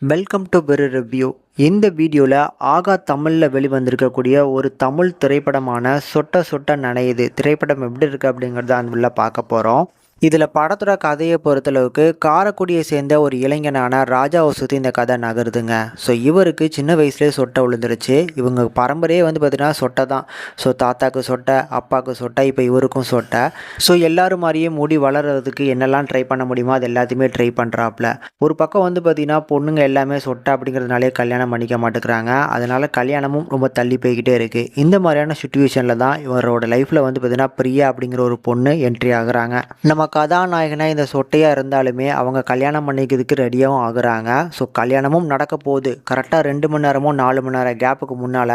Welcome to பெரு review. இந்த வீடியோவில் ஆகா தமிழில் வெளிவந்திருக்கக்கூடிய ஒரு தமிழ் திரைப்படமான சொட்ட சொட்ட நனையுது திரைப்படம் எப்படி இருக்குது அப்படிங்கிறத அந்த பார்க்க போகிறோம். இதில் படத்தோட கதையை பொறுத்தளவுக்கு காரைக்குடியை சேர்ந்த ஒரு இளைஞனான ராஜாவை சுற்றி இந்த கதை நகருதுங்க. ஸோ இவருக்கு சின்ன வயசுலேயே சொட்டை விழுந்துருச்சு. இவங்க பரம்பரையே பார்த்தீங்கன்னா சொட்டை தான். ஸோ தாத்தாக்கு சொட்டை, அப்பாவுக்கு சொட்டை, இப்போ இவருக்கும் சொட்டை. ஸோ எல்லாரும் மாதிரியே முடி வளர்கிறதுக்கு என்னெல்லாம் ட்ரை பண்ண முடியுமோ அது எல்லாத்தையுமே ட்ரை பண்ணுறாப்புல. ஒரு பக்கம் பார்த்தீங்கன்னா பொண்ணுங்க எல்லாமே சொட்டை அப்படிங்கிறதுனாலே கல்யாணம் பண்ணிக்க மாட்டேங்கிறாங்க. அதனால் கல்யாணமும் ரொம்ப தள்ளி போய்கிட்டே இருக்குது. இந்த மாதிரியான சுச்சுவேஷனில் தான் இவரோட லைஃப்பில் பார்த்தீங்கன்னா பிரியா அப்படிங்கிற ஒரு பொண்ணு என்ட்ரி ஆகுறாங்க. நம்ம கதாநாயகனாக இந்த சொட்டையாக இருந்தாலுமே அவங்க கல்யாணம் பண்ணிக்கிறதுக்கு ரெடியாகவும் ஆகுறாங்க. ஸோ கல்யாணமும் நடக்க போகுது. கரெக்டாக 2 மணி நேரமோ 4 மணி நேரம் கேப்புக்கு முன்னால்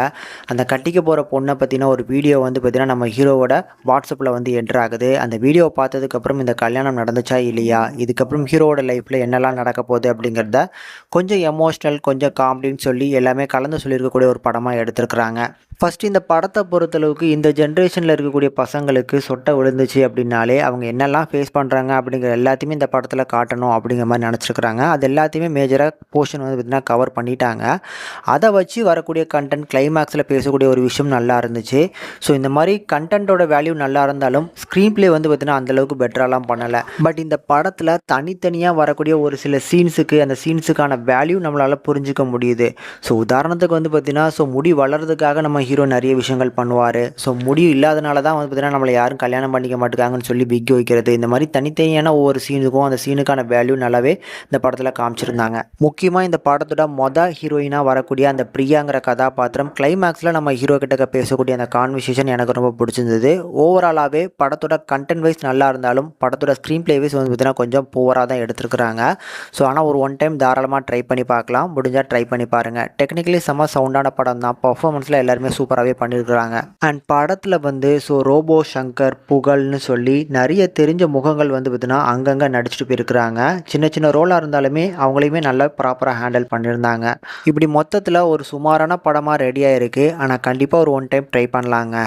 அந்த கட்டிக்க போகிற பொண்ணை பற்றின ஒரு வீடியோ பார்த்திங்கன்னா நம்ம ஹீரோவோட வாட்ஸ்அப்பில் என்ட்ரு ஆகுது. அந்த வீடியோவை பார்த்ததுக்கப்புறம் இந்த கல்யாணம் நடந்துச்சா இல்லையா, இதுக்கப்புறம் ஹீரோவோட லைஃப்பில் என்னெல்லாம் நடக்க போகுது அப்படிங்கிறத கொஞ்சம் எமோஷ்னல், கொஞ்சம் காமெடின்னு சொல்லி எல்லாமே கலந்து சொல்லியிருக்கக்கூடிய ஒரு படமாக எடுத்திருக்கிறாங்க. ஃபஸ்ட்டு இந்த படத்தை பொறுத்தளவுக்கு இந்த ஜென்ரேஷனில் இருக்கக்கூடிய பசங்களுக்கு சொட்டை விழுந்துச்சு அப்படின்னாலே அவங்க என்னெல்லாம் ஃபேஸ் பண்ணுறாங்க அப்படிங்கிற எல்லாத்தையுமே இந்த படத்தில் காட்டணும் அப்படிங்கிற மாதிரி நினச்சிருக்கிறாங்க. அது எல்லாத்தையுமே மேஜராக போர்ஷன் பார்த்திங்கன்னா கவர் பண்ணிட்டாங்க. அதை வச்சு வரக்கூடிய கண்டென்ட் கிளைமேக்ஸில் பேசக்கூடிய ஒரு விஷயம் நல்லா இருந்துச்சு. ஸோ இந்த மாதிரி கண்டென்ட்டோட வேல்யூ நல்லா இருந்தாலும் ஸ்க்ரீன் ப்ளே பார்த்திங்கன்னா அந்தளவுக்கு பெட்டராலாம் பண்ணலை. பட் இந்த படத்தில் தனித்தனியாக வரக்கூடிய ஒரு சில சீன்ஸுக்கு அந்த சீன்ஸுக்கான வேல்யூ நம்மளால் புரிஞ்சிக்க முடியுது. ஸோ உதாரணத்துக்கு பார்த்திங்கன்னா முடி வளர்கிறதுக்காக நம்ம ஹீரோ நிறைய விஷயங்கள் பண்ணுவார். ஸோ முடி இல்லாதனால தான் பார்த்திங்கன்னா நம்மளை யாரும் கல்யாணம் பண்ணிக்க மாட்டேங்காங்கன்னு சொல்லி பிக் வைக்கிறது. இந்த மாதிரி தனித்தனியான ஒவ்வொரு சீனுக்கும் அந்த சீனுக்கான வேல்யூ நல்லாவே இந்த படத்தில் காமிச்சிருந்தாங்க. முக்கியமாக இந்த படத்தோட ஹீரோயினாக வரக்கூடிய அந்த பிரியாங்கிற கதாபாத்திரம் கிளைமேக்ஸில் நம்ம ஹீரோ கிட்ட பேசக்கூடிய அந்த கான்வர்சேஷன் எனக்கு ரொம்ப பிடிச்சிருந்தது. ஓவராலாகவே படத்தோட கண்டென்ட் வைஸ் நல்லா இருந்தாலும் படத்தோட ஸ்க்ரீன் பிளே வைஸ் பார்த்திங்கன்னா கொஞ்சம் புவராக தான் எடுத்துருக்குறாங்க. ஸோ ஆனால் ஒரு ஒன் டைம் தாராளமாக ட்ரை பண்ணி பார்க்கலாம். முடிஞ்சால் ட்ரை பண்ணி பாருங்கள். டெக்னிக்கலி செம்ம சவுண்டான படம் தான். பர்ஃபார்மன்ஸில் எல்லாருமே சூப்பராகவே பண்ணியிருக்கிறாங்க. அண்ட் படத்தில் ரோபோ சங்கர், புகழ்னு சொல்லி நிறைய தெரிஞ்ச முகங்கள் பார்த்தீங்கன்னா அங்கங்கே நடிச்சுட்டு போயிருக்கிறாங்க. சின்ன சின்ன ரோலாக இருந்தாலுமே அவங்களையுமே நல்லா ப்ராப்பராக ஹேண்டில் பண்ணியிருந்தாங்க. இப்படி மொத்தத்தில் ஒரு சுமாரான படமாக ரெடியாக இருக்குது. ஆனால் கண்டிப்பாக ஒரு ஒன் டைம் ட்ரை பண்ணலாங்க.